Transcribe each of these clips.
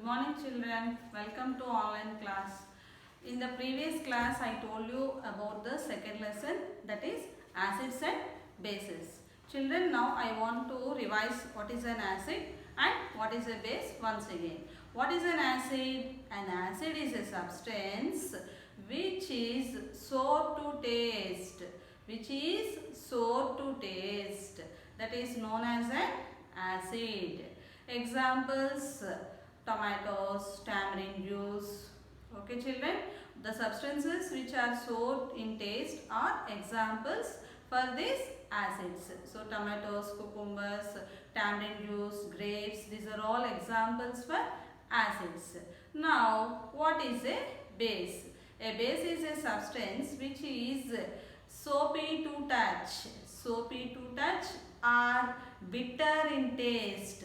Good morning children, welcome to online class. In the previous class I told you about the second lesson, that is acids and bases. Children, now I want to revise what is an acid and what is a base once again. What is an acid? An acid is a substance which is sour to taste. That is known as an acid. Examples: tomatoes, tamarind juice. Okay children, the substances which are sour in taste are examples for these acids. So tomatoes, cucumbers, tamarind juice, grapes, these are all examples for acids. Now what is a base? A base is a substance which is soapy to touch. Soapy to touch or bitter in taste.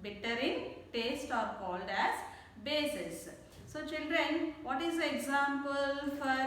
Bitter in taste are called as bases. So children, what is the example for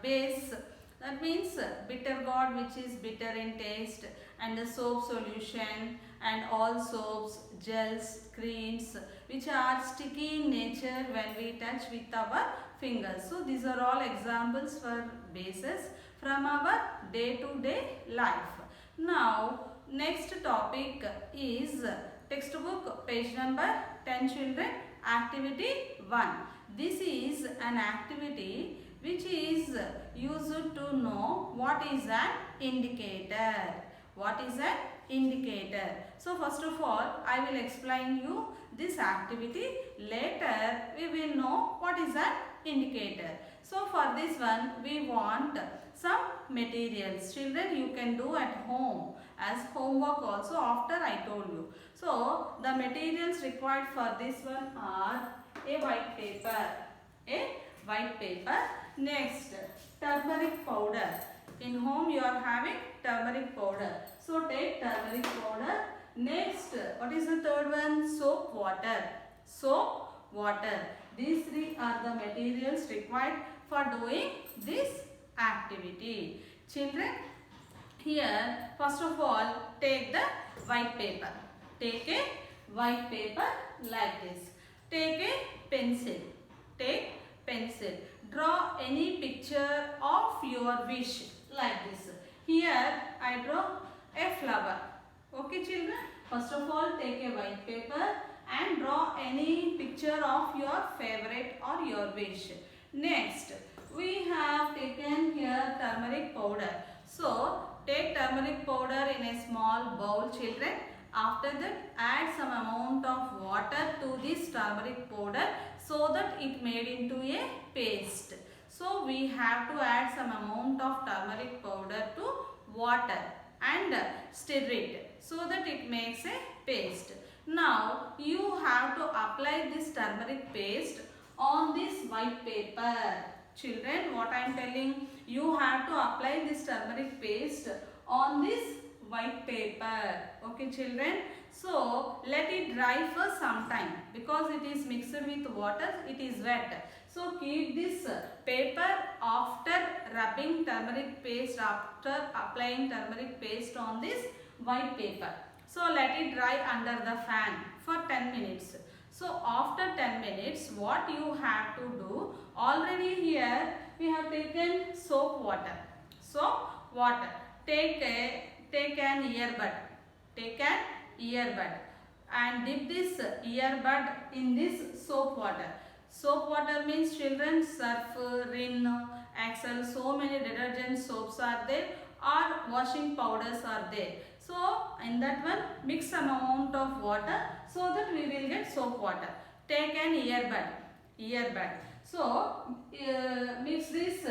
base? That means bitter gourd, which is bitter in taste, and the soap solution, and all soaps, gels, creams which are sticky in nature when we touch with our fingers. So these are all examples for bases from our day-to-day life. Now next topic is textbook page number 10 children, activity 1. This is an activity which is used to know what is an indicator. What is an indicator? So first of all I will explain you this activity. Later we will know what is an indicator. So for this one we want some materials. Children, you can do at home as homework also after I told you. So the materials required for this one are a white paper. Next, turmeric powder. In home you are having turmeric powder. So take turmeric powder. Next, what is the third one? Soap water. These three are the materials required for doing this activity. Children, here first of all take the white paper. Take a white paper like this. Take a pencil. Draw any picture of your wish like this. Here I draw a flower. Okay children, first of all take a white paper and draw any picture of your favorite or your wish. Next, we have taken here turmeric powder. So take turmeric powder in a small bowl children. After that add some amount of water to this turmeric powder so that it made into a paste. So we have to add some amount of turmeric powder to water and stir it so that it makes a paste. Now you have to apply this turmeric paste on this white paper. Children, what I am telling, you have to apply this turmeric paste on this white paper. Okay children, so let it dry for some time because it is mixed with water, it is wet. So keep this paper after rubbing turmeric paste, after applying turmeric paste on this white paper. So let it dry under the fan for 10 minutes. So after 10 minutes what you have to do, already here we have taken soap water. Take an earbud and dip this earbud in this soap water. Soap water means children Surf, Rin, Excel, so many detergent soaps are there or washing powders are there. So in that one mix some amount of water so that we will get soap water. Take an earbud. So mix this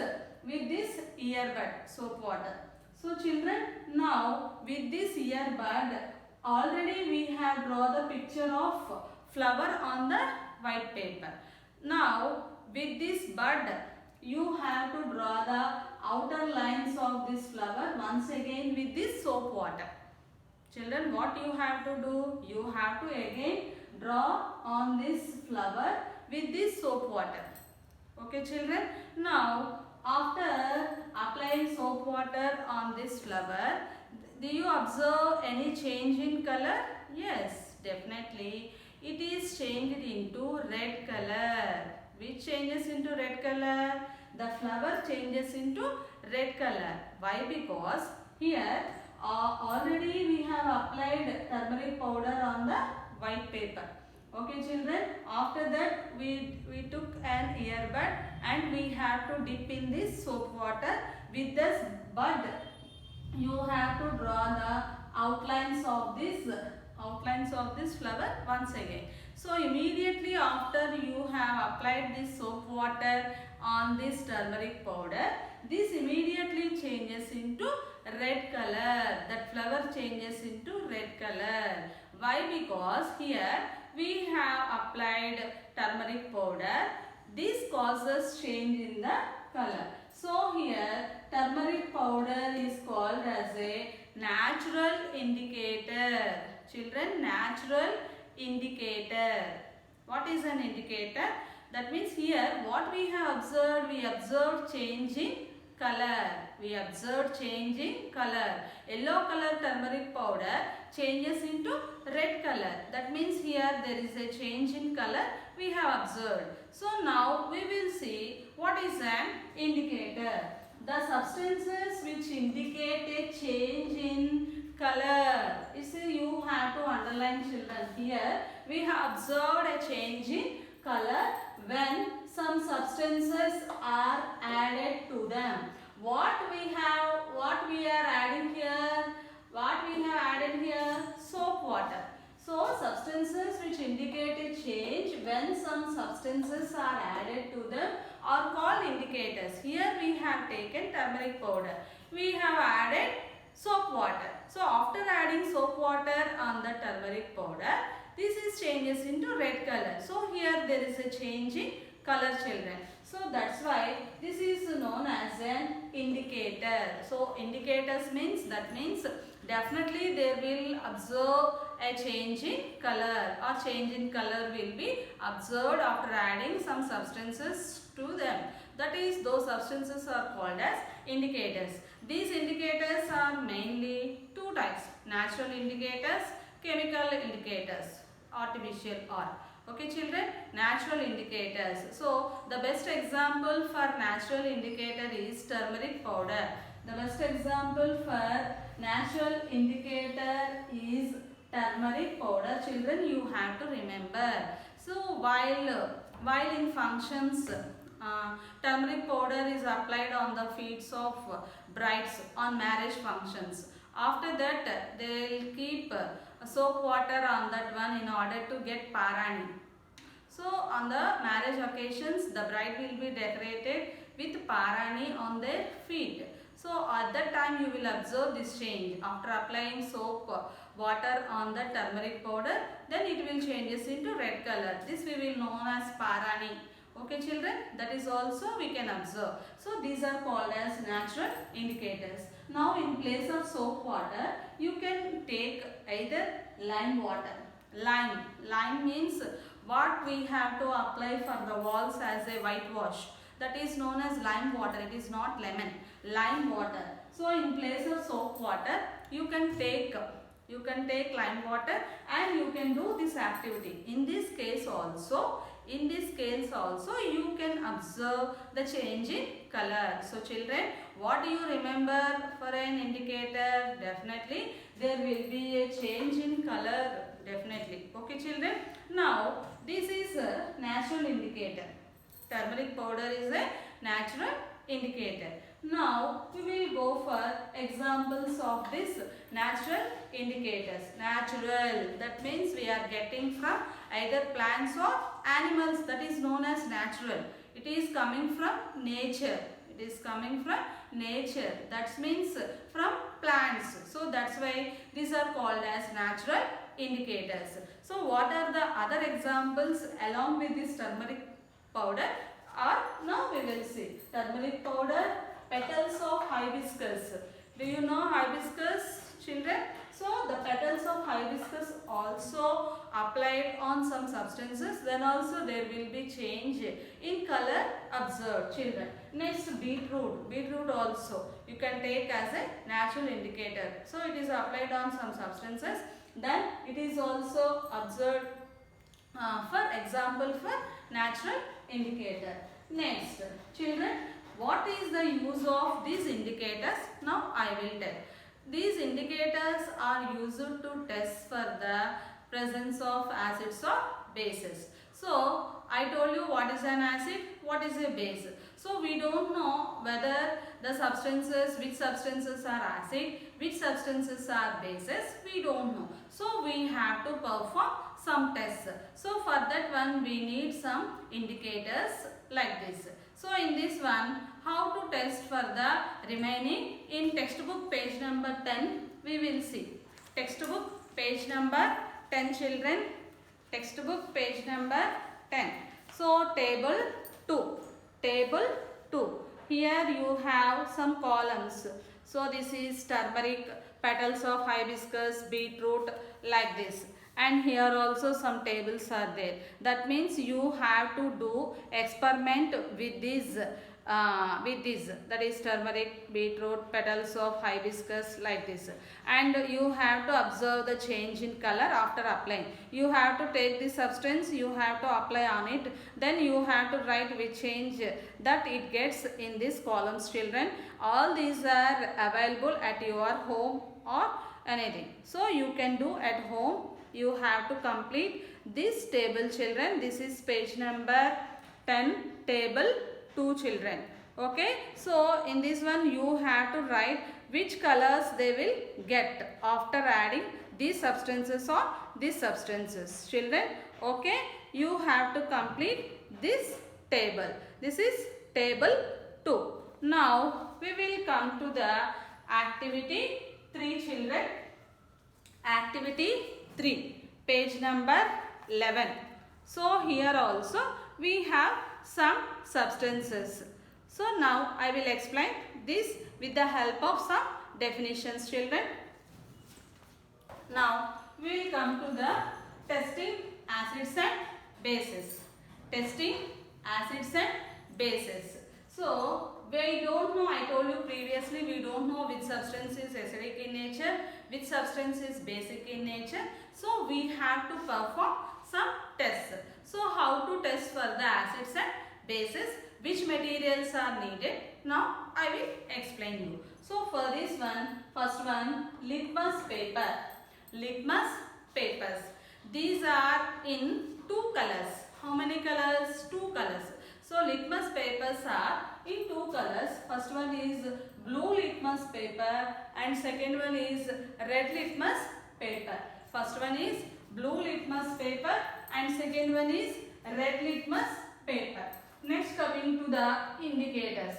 with this earbud soap water. So children, now with this earbud already we have drawn the picture of flower on the white paper. Now with this bud you have to draw the outer lines of this flower once again with this soap water. Children, what you have to do? You have to again draw on this flower with this soap water. Okay children, now after applying soap water on this flower, do you observe any change in color? Yes, definitely. it is changed into red color. Which changes into red color? The flower changes into red color. Why? Because here already we have applied turmeric powder on the white paper. Okay children, after that we took an earbud and we have to dip in this soap water with this bud. You have to draw the outlines of this flower once again. So immediately after you have applied this soap water on this turmeric powder, this immediately changes into red color. That flower changes into red color. Why? Because here we have applied turmeric powder. This causes change in the color. So here turmeric powder is called as a natural indicator. Children, natural indicator. What is an indicator? That means here what we have observed, we observed change in color. We observed change in color. Yellow color turmeric powder changes into red color. That means here there is a change in color we have observed. So now we will see what is an indicator. The substances which indicate a change in color. You see, you have to underline children. Here we have observed a change in color when some substances are added to them. What we are adding here? Soap water. So substances which indicate a change when some substances are added to them are called indicators. Here we have taken turmeric powder. We have added soap water. So after adding soap water on the turmeric powder, this is changes into red color. So here there is a change in color children. So that's why this is known as an indicator. So indicators means definitely they will observe a change in color, or change in color will be observed after adding some substances to them. That is, those substances are called as indicators. These indicators are mainly two types: natural indicators, chemical indicators, artificial or. Okay children, natural indicators. So the best example for natural indicator is turmeric powder. The best example for natural indicator is turmeric powder. Children, you have to remember. So while in functions, turmeric powder is applied on the feet of brides on marriage functions. After that, they will keep soap water on that one in order to get parani. So on the marriage occasions, the bride will be decorated with parani on their feet. So at that time you will observe this change. After applying soap water on the turmeric powder, then it will changes into red color. This we will known as parani. Okay children, that is also we can observe. So these are called as natural indicators. Now in place of soap water, you can take either lime water. Lime means what we have to apply for the walls as a whitewash. That is known as lime water. It is not lemon. Lime water. So in place of soap water, you can take lime water and you can do this activity. In this case also you can observe the change in color. So children, what do you remember for an indicator? Definitely there will be a change in color. Definitely. Okay children. Now this is a natural indicator. Turmeric powder is a natural indicator. Now we will go for examples of this natural indicators. Natural, that means we are getting from either plants or animals. That is known as natural. It is coming from nature. That means from plants. So that's why these are called as natural indicators. So what are the other examples along with this turmeric powder? Now we will see. Turmeric powder, petals of hibiscus. Do you know hibiscus, children? So the petals of hibiscus also applied on some substances, then also there will be change in color observed, children. Next, beetroot. Beetroot also you can take as a natural indicator. So it is applied on some substances, then it is also observed for example for natural indicator. Next, children, what is the use of these indicators? Now I will tell. These indicators are used to test for the presence of acids or bases. So I told you what is an acid, what is a base. So we don't know whether the substances, which substances are acid, which substances are bases, we don't know. So we have to perform some tests. So for that one we need some indicators like this. So in this one, how to test for the remaining, in textbook page number 10 we will see. Textbook page number 10 children, textbook page number 10. So table 2, table 2. Here you have some columns. So this is turmeric, petals of hibiscus, beetroot, like this. And here also some tables are there. That means you have to do experiment with this, that is turmeric, beetroot, petals of hibiscus, like this. And you have to observe the change in color after applying. You have to take this substance, you have to apply on it, then you have to write which change that it gets in these columns, children. All these are available at your home or anything. So you can do at home. You have to complete this table, children. This is page number 10, table 2, children. Okay. So in this one you have to write which colors they will get after adding these substances or these substances, children. Okay. You have to complete this table. This is table 2. Now we will come to the activity 3, children. Activity 3, page number 11. So here also we have some substances. So now I will explain this with the help of some definitions, children. Now we will come to the testing acids and bases. Testing acids and bases. So we don't know, I told you previously, we don't know which substance is acidic in nature, which substance is basic in nature. So we have to perform some tests. So how to test for the acids and bases, which materials are needed, now I will explain you. So for this one, first one, litmus paper. Litmus papers. These are in 2 colors. How many colors? 2 colors. So litmus papers are in 2 colors. First one is blue litmus paper and second one is red litmus paper. First one is blue litmus paper and second one is red litmus paper. Next, coming to the indicators.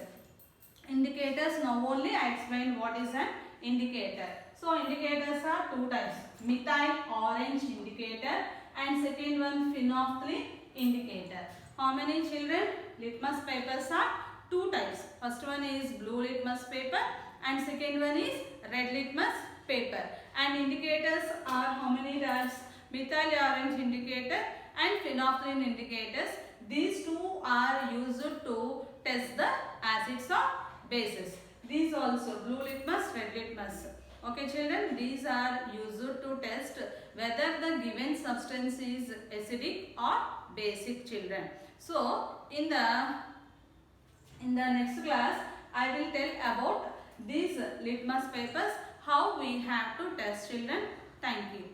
Indicators, now only I explained what is an indicator. So indicators are 2 types. Methyl orange indicator and second one phenolphthalein indicator. How many, children? Litmus papers are 2 types. First one is blue litmus paper and second one is red litmus paper. And indicators are how many types? Methyl orange indicator and phenolphthalein indicators. These 2 are used to test the acids or bases. These also blue litmus, red litmus. Okay, children, these are used to test whether the given substance is acidic or basic, children. So in the next class I will tell about these litmus papers, how we have to test, children. Thank you.